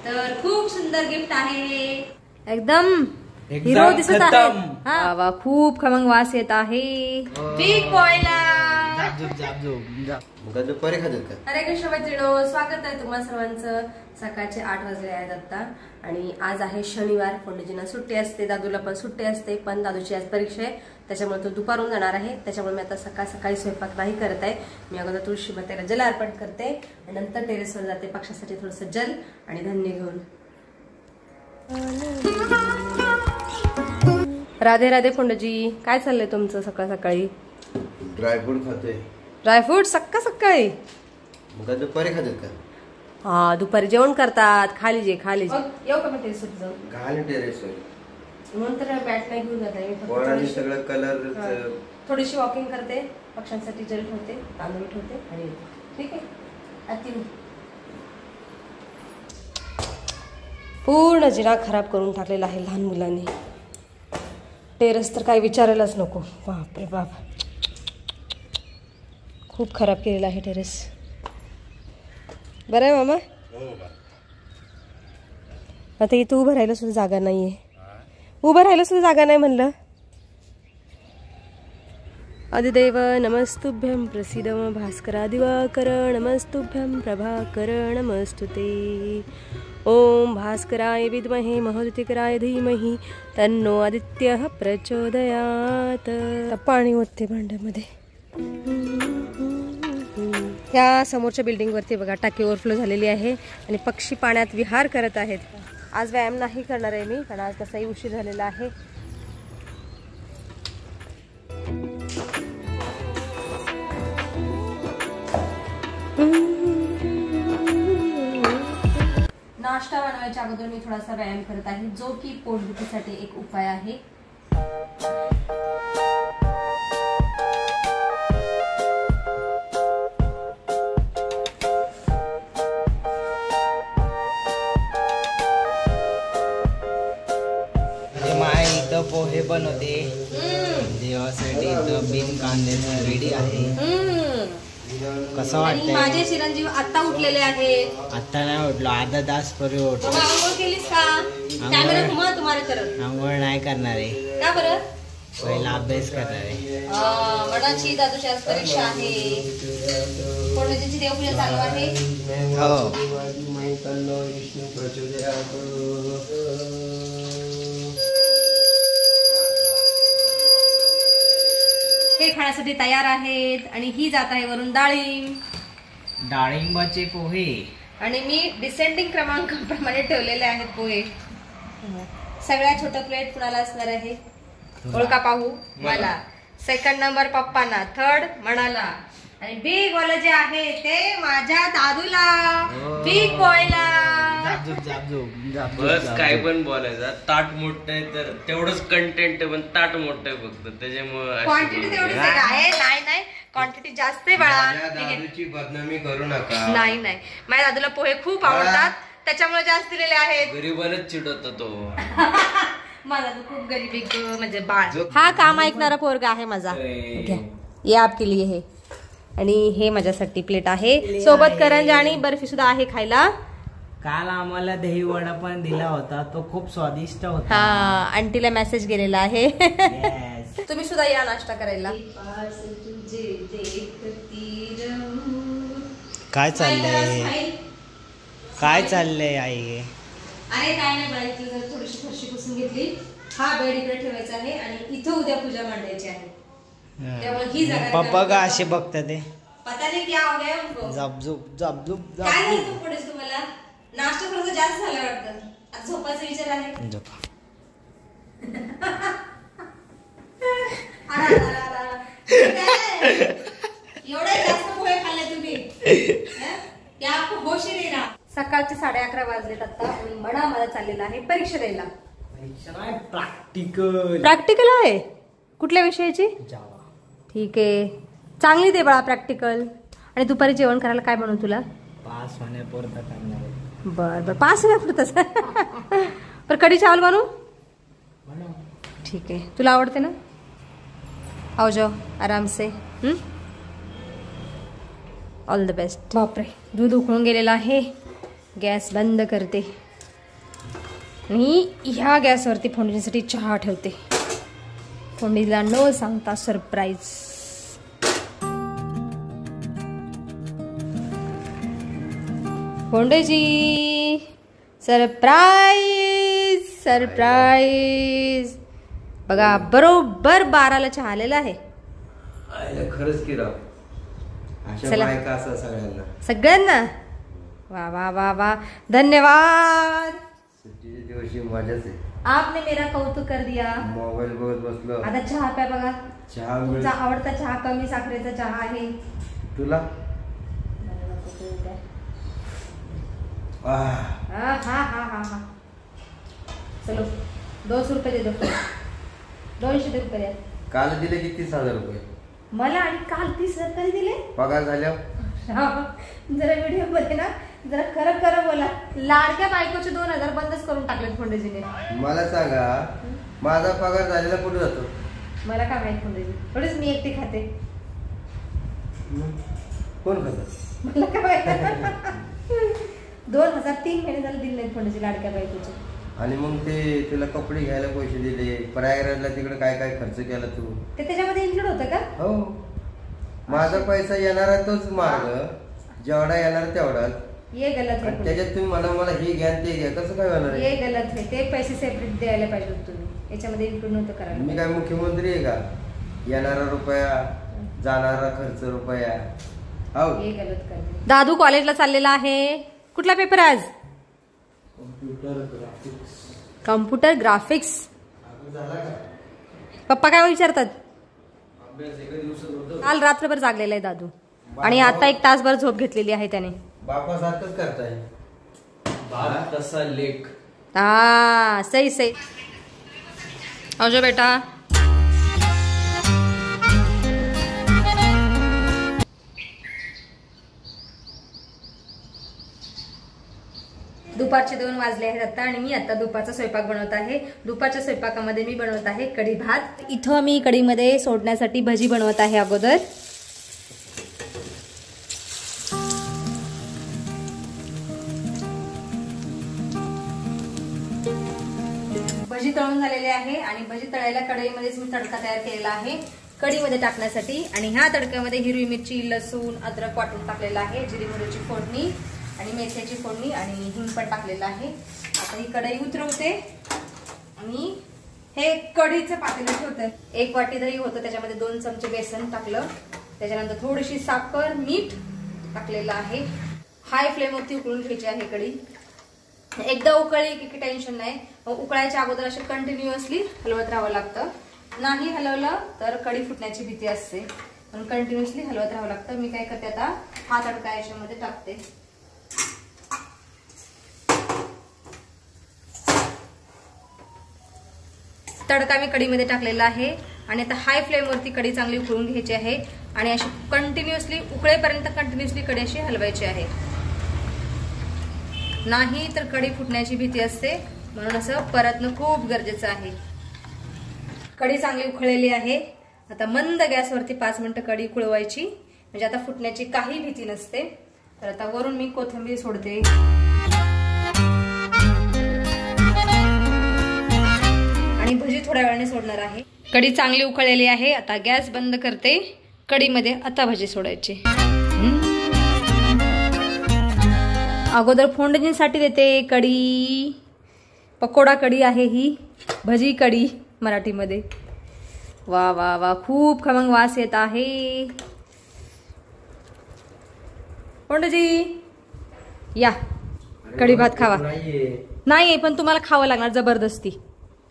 तर खूप सुंदर गिफ्ट आहे हे, एकदम हिरो दिसत आहे। हा वा, खूप खमंग वास येत आहे बिग बॉयला। हरे कृष्ण मैत्रिणो, स्वागत आहे तुम्हा सर्वांचं। सकाळचे 8 वाजले आहेत आता आणि आज आहे शनिवार। फोंडजींना सुट्टी असते, दादूला पण सुट्टी असते, पण दादूची आज परीक्षा आहे त्याच्यामुळे तो दुपारून जाणार आहे। त्याच्यामुळे मी आता सकाळी स्वयंपाक नाही करत आहे। मी अगोदर तुळशी मातेला जल अर्पण करते आणि नंतर टेरेसवर जाते पक्षासाठी थोडंसं जल आणि धान्य घेऊन। राधे राधे फोंडजी, काय चाललंय तुमचं सकाळ सकाळी? ड्रायफ्रूट खातोय। ड्रायफ्रूट सकाळी? मग दुपारी खातात का? हा, दुपारी जेवण करतात। खाली जे येऊ का मी टेरेसवर जाऊन? खाली टेरेसवर म्हणून तर बॅट नाही घेऊन जाते मी, सगळं कलर थोडीशी वॉकिंग करते, पक्ष्यांसाठी जल ठेवते, तांदूळ ठेवते आणि येते। ठीक आहे, अति पूर्ण जिरा खराब करून टाकलेला आहे लहान मुलांनी। टेरेस तर काय विचारायलाच नको, बाप रे बाप, खूप खराब केलेला आहे टेरेस। बरं आहे मामा? आता इथं उभं राहायला सुद्धा जागा नाहीये, उभं राहायला सुद्धा जागा नाही म्हणलं। आदिदेव नमस्तुभ्यं प्रसीद भास्करा दिवाकर नमस्तुभ्यं प्रभाकर नमस्तुते। ओम भास्कराय विद्महे महोदतिकराय धीमहि तन्नो आदित्यः प्रचोदयात्। पाणी ओतते भांड्यामध्ये। त्या समोरच्या बिल्डिंग वरती बघा टाकी ओव्हरफ्लो झालेली आहे आणि पक्षी पाण्यात विहार करत आहेत। आज व्यायाम नाही करणार आहे मी, कारण आज तसाही उशीर झालेला आहे। नाश्ता बनवायच्या अगोदर मी थोडासा व्यायाम करत आहे, जो की पोटदुखीसाठी एक उपाय आहे। पोहे बनवते देवासाठी, बिन कांद्याचं रेडी आहे। कसं वाटतंय? माझे चिरंजीव आता उठलेले आहेत। आता नाही उठलो, अर्धा तास पूर्वी उठलो। आंघोळ केलीस का? कॅमेरा घुमा तुम्हारे तरफ। आंघोळ नाही करणार आहे। का बरं? पहिला अभ्यास करणार आहे। वडाची दादूची आज परीक्षा आहे, फोंडजीची देवपूजा चालू आहे। हो, हे खाण्यासाठी तयार आहेत आणि ही जात आहे वरून डाळिंबाचे पोहे आणि मी डिसेंडिंग क्रमांकाप्रमाणे ठेवलेले आहेत पोहे। सगळ्या छोट्या प्लेट कुणाला असणार आहे ओळखा पाहू? मला। सेकंड नंबर पप्पांना, थर्ड म्हणाला आणि बिग वाला जे आहे ते माझ्या दादूला, बिग बॉयला। बस काय पण बोलायचं, ताट मोठं आहे तर तेवढंच कंटेंट आहे, पण ताट मोठं आहे फक्त, त्याच्यामुळे क्वांटिटी तेवढीच आहे। नाही क्वांटिटी जास्त आहे बाळा, दादूची बदनामी करू नका। नाही माझ्या दादूला पोहे खूप आवडतात त्याच्यामुळे जास्त दिलेले आहेत। गरीबालाच चिडवतो तो। माझा तो खूप गरीबी म्हणजे बाळ। हा काम ऐकणारा पोरगा आहे माझा। ये आपके लिए हे, आणि हे माझ्यासाठी प्लेट आहे, सोबत करंजी आणि बर्फी सुद्धा आहे खायला। काल आम्हाला दही वडा पण दिला होता, तो खूप स्वादिष्ट होता। हा, आंटीला मेसेज गेलेला आहे। तुम्ही सुद्धा या नाश्ता करायला। काय चाललंय आई? अरे काय नाही बाई, जर थोडीशी फरशी पुसून घेतली। हा बेड इकडे ठेवायचा आहे आणि इथं उद्या पूजा मांडायची आहे, त्यामुळे ही जागा। पप्पा का असे बघतात ते? पता नाही क्या हो गया उनको। जबजूब काय झालं तू पुढे तुम्हाला? नाश्ता थोडंसं जास्त झालं वाटतं, आता झोपायचा विचार आहे। झोपा। एवढे जास्त पोहे खाल्ले तुम्ही, या आपको होश ही नाही रहा। सकाळचे 11:30 वाजलेत आता आणि मला चाललेला आहे परीक्षा द्यायला। प्रॅक्टिकल आहे? कुठल्या विषयाची? जावा। ठीक आहे, चांगली दे बाळा प्रॅक्टिकल। आणि दुपारी जेवण करायला काय बनवू तुला? पास होण्यापुरता करणार। बर पास होण्यापुरतच। पर कढी चावल बनवू? ठीक आहे, तुला आवडते ना? आओ जाओ आराम से। All the best. बापरे, दूध उकळून गेलेला आहे, गॅस बंद करते। आणि ह्या गॅसवरती फोडणीसाठी चहा ठेवते. फोडणीला न सांगता सरप्राईज. फोंडेजी surprise surprise. बघा बरोबर 12ला चहा आलेला आहे. खरंच की राव, अशा चला. बायका असं सगळ्यांना. सगळ्यांना वा वा वा वा धन्यवाद. सुट्टीच्या दिवशी मजाच आहे. आपने मेरा कौतुक कर दिया. मोबाईल बघत बसलो. आता चहा प्या बघा. चहा तुमचा आवडता चहा कमी साखरेचा चहा आहे. तुला आह, हा हा हा हा हा. चलो 200 रुपये दे दो. 200 रुपये द्या. काल दिले की 30,000 रुपये मला आणि काल 30,000 कधी दिले. पगार झाल्यावर. जरा व्हिडिओ मध्ये ना जरा खरं खरं बोला. लाडक्या बायकोचे 2,000 बंदच करून टाकले फोंडेजीने. मला सांगा, माझा पगार झालेला कुठे जातो? मला काय माहित फोंडेजी, थोडीच मी एकटी खाते. कोण खात? मला काय माहित. 2,000 3 महिने झाले दिले नाहीत फोंडेजी लाडक्या बायकोचे. आणि मग ते तुला कपडे घ्यायला पैसे दिले, प्रयागराजला तिकडे काय काय खर्च केला तू? ते त्याच्यामध्ये इन्क्लूड होतं का? हो, माझा पैसा येणारा तोच मार्ग, जेवढा येणार तेवढाच. ये गलत है. त्याच्यात तुम्ही मला हे घ्या ते घ्या, कसं काय होणार ये आहे? गलत है. ते पैसे सेपरेट द्यायला पाहिजे होते तुम्ही, याच्यामध्ये इन्क्लूड नव्हतं करायला. मी काय मुख्यमंत्री आहे का? येणारा रुपया, जाणारा खर्च रुपया. हो, ये गलत कर. दादू कॉलेजला चाललेला आहे. कुठला पेपर आज? Computer graphics. पप्पा काय विचारतात? काल रात्रभर जागलेला आहे दादू आणि आता 1 तासभर झोप घेतलेली आहे त्याने. बापासारखंच करताय. बाप तसा लेख. हा सही सही. आओ बेटा. दुपारचे 2 वाजले आहेत आता आणि मी आता दुपारचा स्वयंपाक बनवत आहे. दुपारच्या स्वयंपाकामध्ये मी बनवत आहे कढी भात. इथं मी कढीमध्ये सोडण्यासाठी भजी बनवत आहे अगोदर. भजी तळून झालेले आहे आणि भजी तळायला कढईमध्येच मी तडका तयार केलेला आहे कढीमध्ये टाकण्यासाठी. आणि ह्या तडक्यामध्ये हिरवी मिरची, लसूण, अद्रक वाटून टाकलेला आहे, जिरी मोहरीची फोडणी आणि मेथ्याची फोडणी आणि हिंग पण टाकलेलं आहे. आता ही कढई उतरवते आणि हे कढीचं पातेलं ठेवते. 1 वाटी दही होतं, त्याच्यामध्ये 2 चमचे बेसन टाकलं, त्याच्यानंतर थोडीशी साखर, मीठ टाकलेलं आहे. हाय फ्लेमवरती उकळून घ्यायची आहे कढी. एकदा उकळली की टेन्शन नाही, उकळायच्या अगोदर असे कंटिन्युअसली हलवत राहावं लागतं. नाही हलवलं तर कढी फुटण्याची भीती असते, पण कंटिन्युअसली हलवत राहावं लागतं. मी काय करते आता, हा तडका याच्यामध्ये टाकते. तडका मी कढीमध्ये टाकलेला आहे आणि आता हाय फ्लेमवरती कढी चांगली उकळून घ्यायची आहे आणि अशी कंटिन्युअसली उकळेपर्यंत कंटिन्युअसली कढी अशी हलवायची आहे. नाही तर कढी फुटण्याची भीती असते, म्हणून असं परतणं खूप गरजेचं आहे. कढी चांगली उकळलेली आहे. आता मंद गॅसवरती 5 मिनिटं कढी उकळवायची, म्हणजे आता फुटण्याची काही भीती नसते. तर आता वरून मी कोथिंबीर सोडते आणि भजी थोड्या वेळाने सोडणार आहे. कढी चांगली उकळलेली आहे. आता गॅस बंद करते. कढीमध्ये आता भजी सोडायची. अगोदर फोडणीसाठी देते कढी. पकोडा कढी आहे ही, भजी कढी मराठीमध्ये. वा वा वा, खूप खमंग वास येत आहे. फोंडजी या, कढी भात खावा. नाही पण तुम्हाला खावं लागणार जबरदस्ती.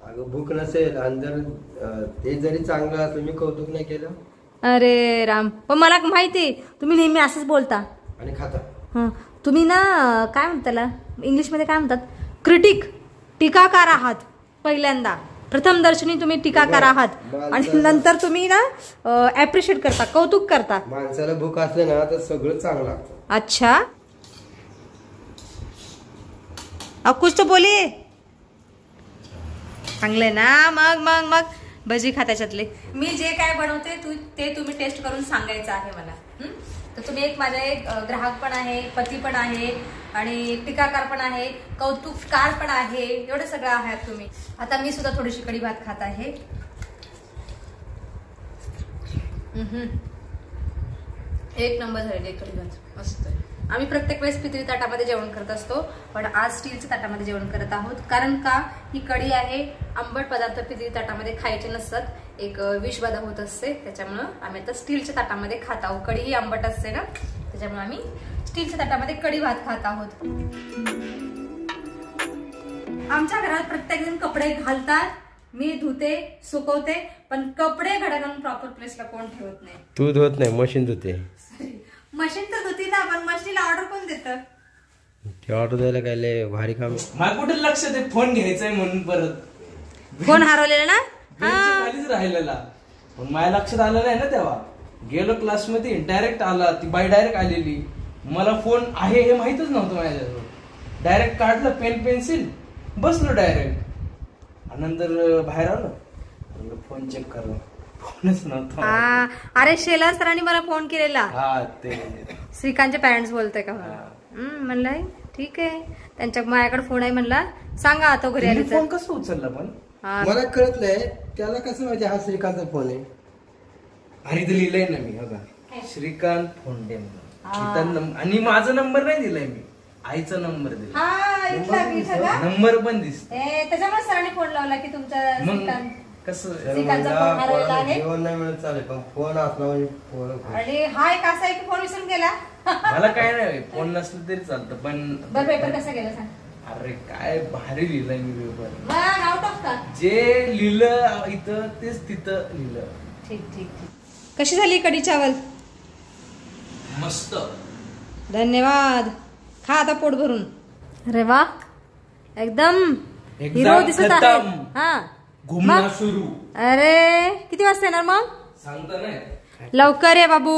अगं भूक नसेल आणि जर ते जरी चांगलं असलं, मी कौतुक नाही केलं. अरे राम, पण मला माहिती तुम्ही नेहमी असंच बोलता आणि खाता. हं, तुम्ही ना काय म्हणतात त्याला इंग्लिशमध्ये काय म्हणतात, क्रिटिक, टीकाकार आहात. पहिल्यांदा प्रथम दर्शनी तुम्ही टीकाकार आहात आणि नंतर तुम्ही ना ऍप्रिशिएट करता, कौतुक करता. माणसाला भूक असले ना तर सगळं चांगलं लागतं. अच्छा, अब कुछ तो बोलिए. चांगलंय ना. मग मग मग भजी खा त्याच्यातले. मी जे काय बनवते ते तुम्ही टेस्ट करून सांगायचं आहे मला. तर तुम्ही माझे एक ग्राहक पण आहे, पती पण आहे आणि टीकाकार पण आहे, कौतुककार पण आहे, एवढं सगळं आहात तुम्ही. आता मी सुद्धा थोडीशी कढी भात खात आहे. एक नंबर झालेली कढी भात, मस्त. आम्ही प्रत्येक वेळेस पितळी ताटामध्ये जेवण करत असतो, पण आज स्टीलच्या ताटामध्ये जेवण करत आहोत. कारण का, ही कढी आहे, आंबट पदार्थ पितळी ताटामध्ये खायचे नसतात, एक विषबाधा होत असते. त्याच्यामुळं आम्ही आता स्टीलच्या ताटामध्ये खात आहोत. कढी ही आंबट असते ना, त्याच्यामुळे आम्ही स्टीलच्या ताटामध्ये कढी भात खात आहोत. आमच्या घरात प्रत्येक जण कपडे घालतात, मी धुते, सुकवते, पण कपडे घड्यात घालून प्रॉपर प्लेसला कोण ठेवत नाही. तू धुत नाही, मशीन धुते. मशीन तर धुती ना, पण मशीनला ऑर्डर कोण देतं? ते ऑर्डर द्यायला काय लय भारी काम. मला कुठे लक्ष दे, फोन घ्यायचाय म्हणून परत फोन हरवलेला ना, खालीच राहिलेला, पण माझ्या लक्षात आलं नाही ना. तेव्हा गेलो क्लासमध्ये, डायरेक्ट आला, ती बाई डायरेक्ट आलेली, मला फोन आहे हे माहितच नव्हतं माझ्याजवळ. डायरेक्ट काढलं पेन पेन्सिल, बसलो डायरेक्ट. नंतर बाहेर आलो, फोन चेक करा, फोनच नव्हता. अरे शेलार सरांनी मला फोन केलेला. हा, ते श्रीकांतचे पॅरेंट्स बोलतोय का मला. म्हणलं ठीक आहे, त्यांच्या माझ्याकडे फोन आहे, म्हणला सांगा आता घरी आले. फोन कसं उचलला पण मला कळत नाही, त्याला कसं माहिती हा श्रीकांतचा फोन आहे. आणि ते लिहिलंय ना मी, बघा, श्रीकांत फोंडे म्हणून. आणि माझा नंबर नाही दिलाय मी, आईचा नंबर दिला, नंबर पण दिसतो. त्याच्यामुळे सरांनी फोन लावला की तुमचा मग कसं जेवण नाही मिळत चालेल, पण फोन असला म्हणजे फोन. आणि हा एक असा एक फोन विसरून गेला. मला काय नाही, फोन नसलं तरी चालतं. पण बरं, पेपर कसा गेला सांग. अरे काय भारी लिहिलंय मी पेपर. आउट ऑफ का जे लिहिलं इथं तेच तिथं लिहिलं. ठीक ठीक ठीक. कशी झाली कढी चावल? मस्त, धन्यवाद. खा आता पोट भरून. अरे वा, एकदम हिरो दिसत आहे. हा, घुमणं सुरू. अरे किती वाजता येणार मग? सांगता नाही, लवकर ये बाबू.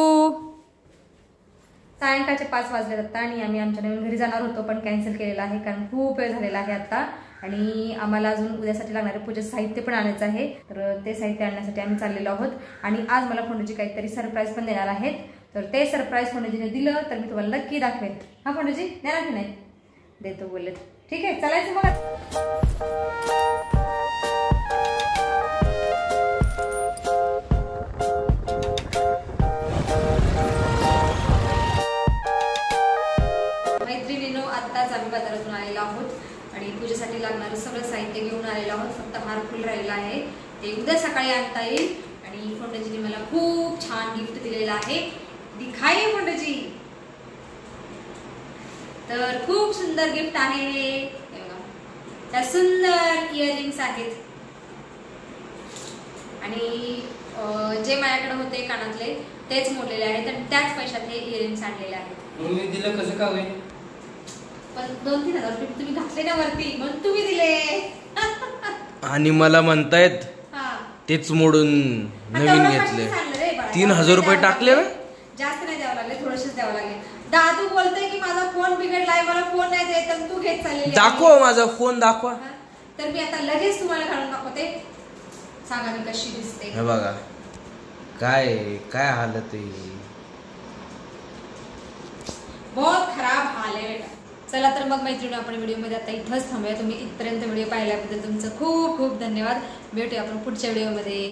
सायंकाळचे 5 वाजले आता आणि आम्ही आमच्या नवीन घरी जाणार होतो, पण कॅन्सल केलेला आहे कारण खूप वेळ झालेला आहे आता. आणि आम्हाला अजून उद्यासाठी लागणारे पूजेचं साहित्य पण आणायचं आहे, तर ते साहित्य आणण्यासाठी आम्ही चाललेलो आहोत. आणि आज मला फोंडूजी काहीतरी सरप्राईज पण देणार आहेत, तर ते सरप्राईज फोंडूजीने दिलं तर मी तुम्हाला नक्की दाखवेन. हा फोंडूजी, देणार की नाही? देतो बोलले. ठीक आहे, चालायचं मग. मैत्रिणींनो, आत्ताच आम्ही बाजारातून आलेलो आहोत आणि पूजेसाठी लागणारं सगळं साहित्य घेऊन आलेलो आहोत. फक्त हार फुल राहिला आहे, ते उद्या सकाळी आणता येईल. आणि फोंडूजीने मला खूप छान गिफ्ट दिलेलं आहे. दिखाई फोंडूजी. तर खूप सुंदर गिफ्ट आहे हे. त्या सुंदर इयरिंग्स आहेत आणि जे माझ्याकडे होते कानातले तेच मोडलेले आहेत आणि त्याच पैशात हे इयरिंग्स आणलेले आहेत. मी दिलं कसं का होईल? पण 2-3 हजार रुपये तुम्ही घातले ना वरती, म्हणून तुम्ही दिले. आणि मला म्हणतायत तेच मोडून नवीन घेतले. 3000 रुपये टाकले. जास्त नाही द्यावं लागले, थोडेसेच द्यावं लागले. दादू बोलतोय की माझा फोन बिघडलाय, मला फोन नाही देत आणि तू घेत चाललेली. दाखवा माझा फोन, दाखवा. तर मी आता लगेच तुम्हाला काढून दाखवते. सांगा मी कशी दिसते. हे बघा, काय काय हालत आहे. बहुत खराब हाल आहे बेटा. चला तर मग मैत्रिणी, आपण व्हिडिओमध्ये आता इथंच थांबूया. तुम्ही इथपर्यंत व्हिडिओ पाहिल्याबद्दल तुमचं खूप खूप धन्यवाद. भेटूया आपण पुढच्या व्हिडिओमध्ये.